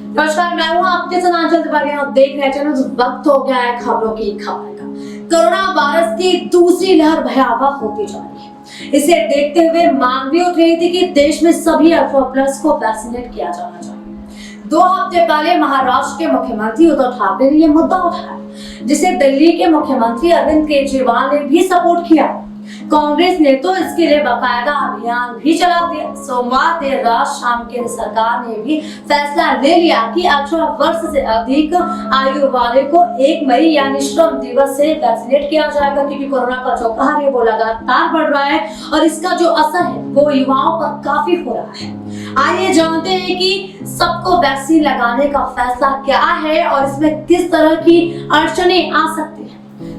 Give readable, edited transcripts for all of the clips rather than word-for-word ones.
नमस्कार, मैं हूं आपके साथ आंचल तिवारी। आप देख रहे हैं चैनल। वक्त हो गया है खबरों की खबर का। कोरोना वायरस की दूसरी लहर भयावह होती जा रही है। इसे देखते हुए मांग भी उठ रही थी कि देश में सभी 18+ को वैक्सीनेट किया जाना चाहिए। 2 हफ्ते पहले महाराष्ट्र के मुख्यमंत्री उद्धव ठाकरे ने यह मुद्दा उठाया, जिसे दिल्ली के मुख्यमंत्री अरविंद केजरीवाल ने भी सपोर्ट किया। कांग्रेस ने तो इसके लिए बाकायदा अभियान भी चला दिया। सोमवार देर रात शाम केंद्र सरकार ने भी फैसला ले लिया कि 18 वर्ष से अधिक आयु वाले को 1 मई यानी श्रम दिवस से वैक्सीनेट किया जाएगा, क्योंकि कोरोना का जो कहर है वो लगातार बढ़ रहा है और इसका जो असर है वो युवाओं पर काफी हो रहा है। आइए जानते हैं कि सबको वैक्सीन लगाने का फैसला क्या है और इसमें किस तरह की अड़चनें आ सकती है।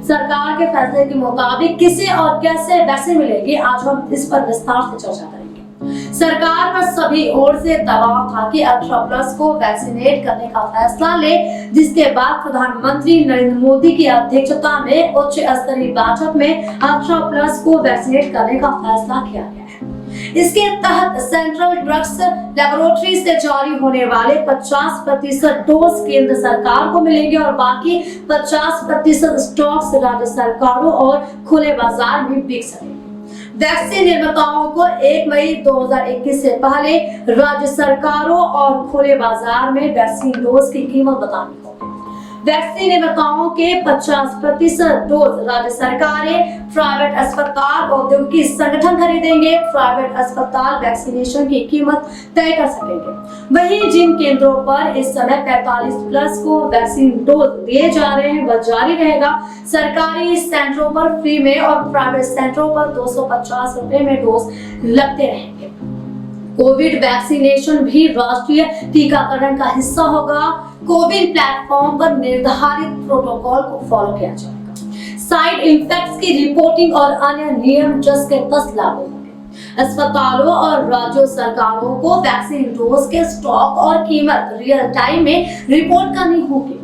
सरकार के फैसले के मुताबिक किसे और कैसे वैक्सीन मिलेगी, आज हम इस पर विस्तार से चर्चा करेंगे। सरकार पर सभी ओर से दबाव था कि 18+ को वैक्सीनेट करने का फैसला ले, जिसके बाद प्रधानमंत्री नरेंद्र मोदी की अध्यक्षता में उच्च स्तरीय बैठक में 18+ को वैक्सीनेट करने का फैसला किया गया है। इसके तहत सेंट्रल ड्रग्स लेबोरेटरी से जारी होने वाले 50% डोज केंद्र सरकार को मिलेंगे और बाकी 50% स्टॉक्स राज्य सरकारों और खुले बाजार में बिक सकेंगे। वैक्सीन निर्माताओं को 1 मई 2021 से पहले राज्य सरकारों और खुले बाजार में वैक्सीन डोज की कीमत बतानी होगी। वैक्सीन निर्माताओं के 50% डोज राज्य सरकारें, प्राइवेट अस्पताल, औद्योगिक संगठन खरीदेंगे। प्राइवेट अस्पताल वैक्सीनेशन की कीमत तय कर सकेंगे। वहीं जिन केंद्रों पर इस समय 45+ को वैक्सीन डोज दिए जा रहे हैं वह जारी रहेगा। सरकारी सेंटरों पर फ्री में और प्राइवेट सेंटरों पर 250 रुपए में डोज लगते रहेंगे। कोविड वैक्सीनेशन भी राष्ट्रीय टीकाकरण का हिस्सा होगा। कोविन प्लेटफॉर्म पर निर्धारित प्रोटोकॉल को फॉलो किया जाएगा। साइड इफेक्ट्स की रिपोर्टिंग और अन्य नियम जस के तस लागू होंगे। अस्पतालों और राज्य सरकारों को वैक्सीन डोज के स्टॉक और कीमत रियल टाइम में रिपोर्ट करनी होगी।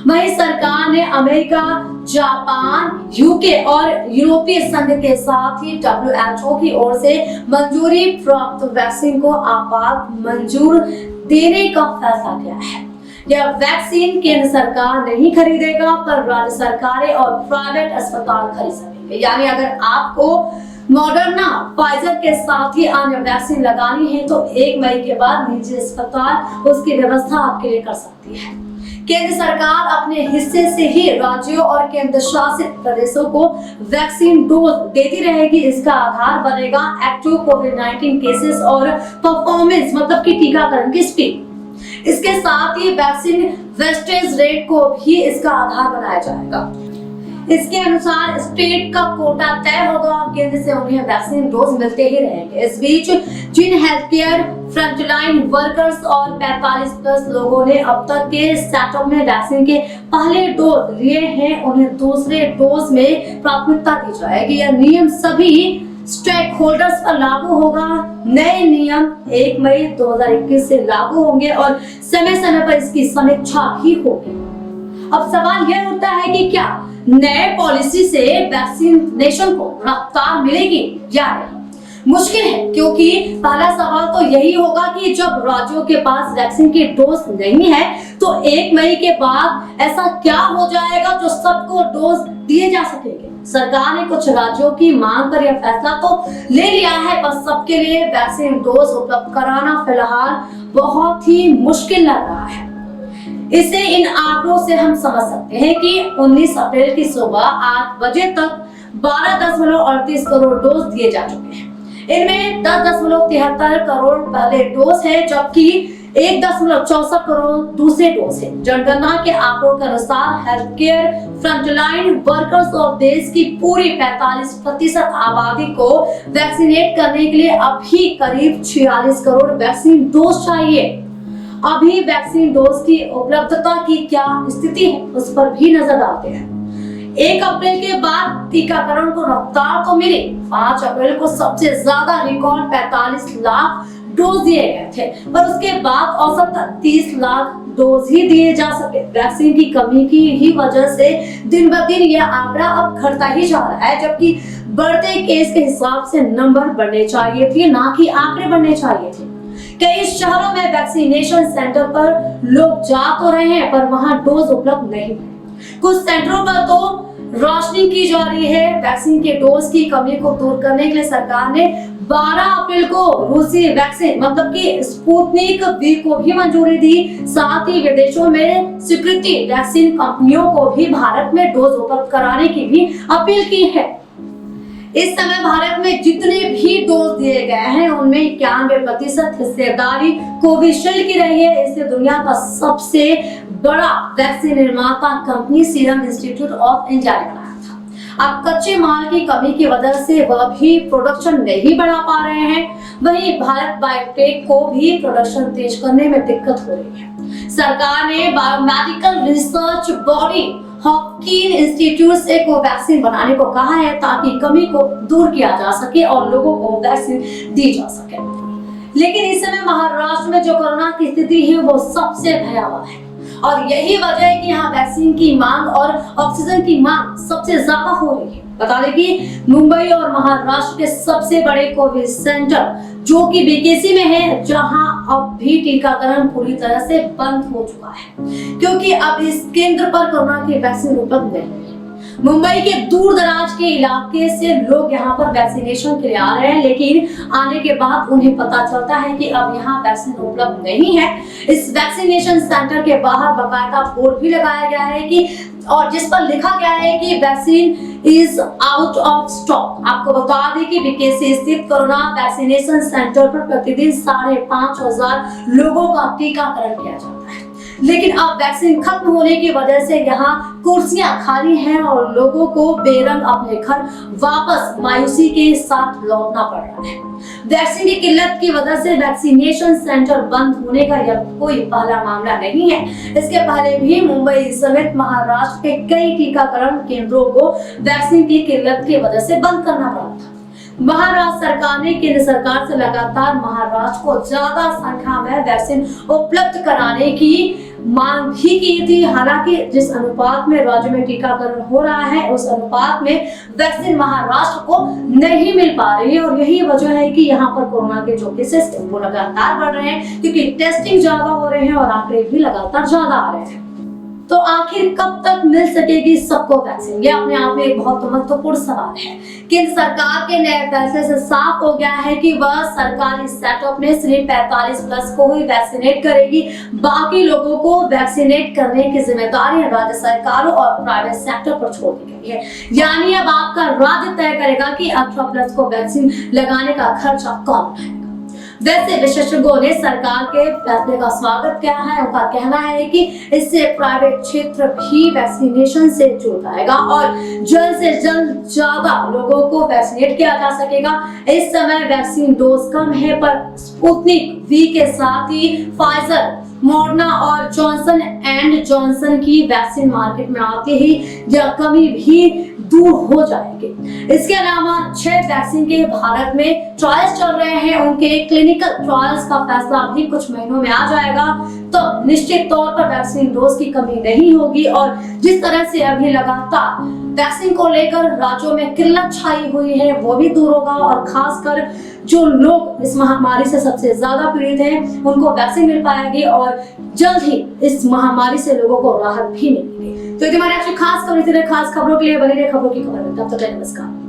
वहीं सरकार ने अमेरिका, जापान, यूके और यूरोपीय संघ के साथ ही WHO की ओर से मंजूरी प्राप्त वैक्सीन को आपात मंजूर देने का फैसला किया है। यह वैक्सीन केंद्र सरकार नहीं खरीदेगा, पर राज्य सरकारें और प्राइवेट अस्पताल खरीद सकेंगे। यानी अगर आपको मॉडर्ना, फाइजर के साथ ही अन्य वैक्सीन लगानी है तो 1 मई के बाद निजी अस्पताल उसकी व्यवस्था आपके लिए कर सकती है। केंद्र सरकार अपने हिस्से से ही राज्यों और केंद्र शासित प्रदेशों को वैक्सीन डोज देती रहेगी। इसका आधार बनेगा एक्टिव कोविड-19 केसेस और परफॉर्मेंस, मतलब कि टीकाकरण की स्पीड। इसके साथ ही वैक्सीन वेस्टेज रेट को भी इसका आधार बनाया जाएगा। इसके अनुसार स्टेट का कोटा तय होगा और केंद्र से उन्हें वैक्सीन डोज मिलते ही रहेंगे। इस बीच जिन हेल्थ केयर फ्रंटलाइन वर्कर्स और 45+ लोगों ने अब तक के सेटअप में वैक्सीन के पहले डोज लिए हैं, उन्हें दूसरे डोज में प्राथमिकता दी जाएगी। यह नियम सभी स्टेक होल्डर्स पर लागू होगा। नए नियम 1 मई 2021 से लागू होंगे और समय समय पर इसकी समीक्षा भी होगी। अब सवाल यह उठता है कि क्या नए पॉलिसी से वैक्सीनेशन को रफ्तार मिलेगी या नहीं। मुश्किल है, क्योंकि पहला सवाल तो यही होगा कि जब राज्यों के पास वैक्सीन की डोज नहीं है तो 1 मई के बाद ऐसा क्या हो जाएगा जो सबको डोज दिए जा सकेंगे। सरकार ने कुछ राज्यों की मांग पर यह फैसला तो ले लिया है, पर सबके लिए वैक्सीन डोज उपलब्ध कराना फिलहाल बहुत ही मुश्किल लग रहा है। इसे इन आंकड़ों से हम समझ सकते हैं कि 19 अप्रैल की सुबह 8 बजे तक 12.38 करोड़ डोज दिए जा चुके हैं। इनमें 10.73 करोड़ पहले डोज है, जबकि 1.64 करोड़ दूसरे डोज है। जनगणना के आंकड़ों के अनुसार हेल्थ केयर फ्रंटलाइन वर्कर्स और देश की पूरी 45% आबादी को वैक्सीनेट करने के लिए अभी करीब 46 करोड़ वैक्सीन डोज चाहिए। अभी वैक्सीन डोज की उपलब्धता की क्या स्थिति है, उस पर भी नजर डालते हैं। 1 अप्रैल के बाद टीकाकरण को रफ्तार तो मिली। 5 अप्रैल को सबसे ज्यादा रिकॉर्ड 45 लाख डोज दिए गए थे, पर उसके बाद औसत 30 लाख डोज ही दिए जा सके। वैक्सीन की कमी की ही वजह से दिन ब दिन यह आंकड़ा अब घटता ही जा रहा है, जबकि बढ़ते केस के हिसाब से नंबर बढ़ने चाहिए थे, ना कि आंकड़े बढ़ने चाहिए थे। कई शहरों में वैक्सीनेशन सेंटर पर लोग जा तो रहे हैं, पर वहां डोज उपलब्ध नहीं है। कुछ सेंटरों पर तो रोशनी की जा रही है। वैक्सीन के डोज की कमी को दूर करने के लिए सरकार ने 12 अप्रैल को रूसी वैक्सीन मतलब कि स्पुतनिक वी को भी मंजूरी दी। साथ ही विदेशों में स्वीकृति वैक्सीन कंपनियों को भी भारत में डोज उपलब्ध कराने की भी अपील की है। इस समय भारत में जितने भी डोज दिए गए हैं उनमें 91% हिस्सेदारी कोविशील्ड की रही है। इसे दुनिया का सबसे बड़ा वैक्सीन निर्माता company serum institute of India ने बनाया था। अब कच्चे माल की कमी की वजह से वह भी प्रोडक्शन नहीं बढ़ा पा रहे हैं। वहीं भारत बायोटेक को भी प्रोडक्शन तेज करने में दिक्कत हो रही है। सरकार ने biomedical research body Hopkin institute से कोवैक्सीन बनाने को कहा है, ताकि कमी को दूर किया जा सके और लोगों को वैक्सीन दी जा सके। लेकिन इस समय महाराष्ट्र में जो कोरोना की स्थिति है वो सबसे भयावह है और यही वजह है कि यहाँ वैक्सीन की मांग और ऑक्सीजन की मांग सबसे ज्यादा हो रही है। बता दें कि मुंबई और महाराष्ट्र के सबसे बड़े कोविड सेंटर जो कि बीकेसी में है, जहां अब भी टीकाकरण पूरी तरह से बंद हो चुका है, क्योंकि अब इस केंद्र पर कोरोना की वैक्सीन उपलब्ध नहीं है। मुंबई के दूर दराज के इलाके से लोग यहाँ पर वैक्सीनेशन के लिए आ रहे हैं, लेकिन आने के बाद उन्हें पता चलता है कि अब यहाँ वैक्सीन उपलब्ध नहीं है। इस वैक्सीनेशन सेंटर के बाहर बाकायदा बोर्ड भी लगाया गया है कि और जिस पर लिखा गया है कि vaccine is out of stock. आपको बता दें कि बीकेसी स्थित कोरोना वैक्सीनेशन सेंटर पर प्रतिदिन 5,500 लोगों का टीकाकरण किया जाता है, लेकिन अब वैक्सीन खत्म होने की वजह से यहाँ कुर्सियां खाली हैं और लोगों को बेरंग अपने घर वापस मायूसी के साथ लौटना पड़ रहा है। वैक्सीन की किल्लत की वजह से वैक्सीनेशन सेंटर बंद होने का यह कोई पहला मामला नहीं है। इसके पहले भी मुंबई समेत महाराष्ट्र के कई टीकाकरण केंद्रों को वैक्सीन की किल्लत की वजह से बंद करना पड़ा था। महाराष्ट्र सरकार ने केंद्र सरकार से लगातार महाराष्ट्र को ज्यादा संख्या में वैक्सीन उपलब्ध कराने की मांग भी की थी। हालांकि जिस अनुपात में राज्य में टीकाकरण हो रहा है उस अनुपात में वैक्सीन महाराष्ट्र को नहीं मिल पा रही है और यही वजह है कि यहाँ पर कोरोना के जो केसेस वो लगातार बढ़ रहे हैं, क्योंकि टेस्टिंग ज्यादा हो रहे हैं और आंकड़े भी लगातार ज्यादा आ रहे हैं। तो आखिर कब तक मिल सकेगी सबको वैक्सीन? यह अपने आप में एक बहुत महत्वपूर्ण सवाल है। केंद्र सरकार के नए फैसले से साफ हो गया है कि वह सरकारी सेटअप में सिर्फ 45+ को ही वैक्सीनेट करेगी। बाकी लोगों को वैक्सीनेट करने की जिम्मेदारी राज्य सरकारों और प्राइवेट सेक्टर पर छोड़ दी गई है। यानी अब आपका राज्य तय करेगा कि 18+ को वैक्सीन लगाने का खर्चा कौन उठाएगा। वैसे विशेषज्ञों ने सरकार के फैसले का स्वागत किया है। उनका कहना है कि इससे प्राइवेट क्षेत्र भी वैक्सीनेशन से जुड़ पाएगा और जल्द से जल्द ज्यादा लोगों को वैक्सीनेट किया जा सकेगा। इस समय वैक्सीन डोज कम है, पर स्पुतनिक वी के साथ ही फाइजर, मॉडर्ना और जॉनसन एंड जॉनसन की वैक्सीन मार्केट में आते ही यह कमी भी दूर हो जाएगी। इसके अलावा 6 वैक्सीन के भारत में ट्रायल्स चल रहे हैं। उनके क्लिनिकल ट्रायल्स का फैसला भी कुछ महीनों में आ जाएगा, तो निश्चित तौर पर वैक्सीन डोज की कमी नहीं होगी। और जिस तरह से अभी लगातार वैक्सीन को लेकर राज्यों में किल्लत छाई हुई है वो भी दूर होगा और खासकर जो लोग इस महामारी से सबसे ज्यादा पीड़ित हैं उनको वैक्सीन मिल पाएगी और जल्द ही इस महामारी से लोगों को राहत भी मिलेगी। तो हमारे खास खबरों के लिए बने रहे खबरों की खबर में। तब तक नमस्कार।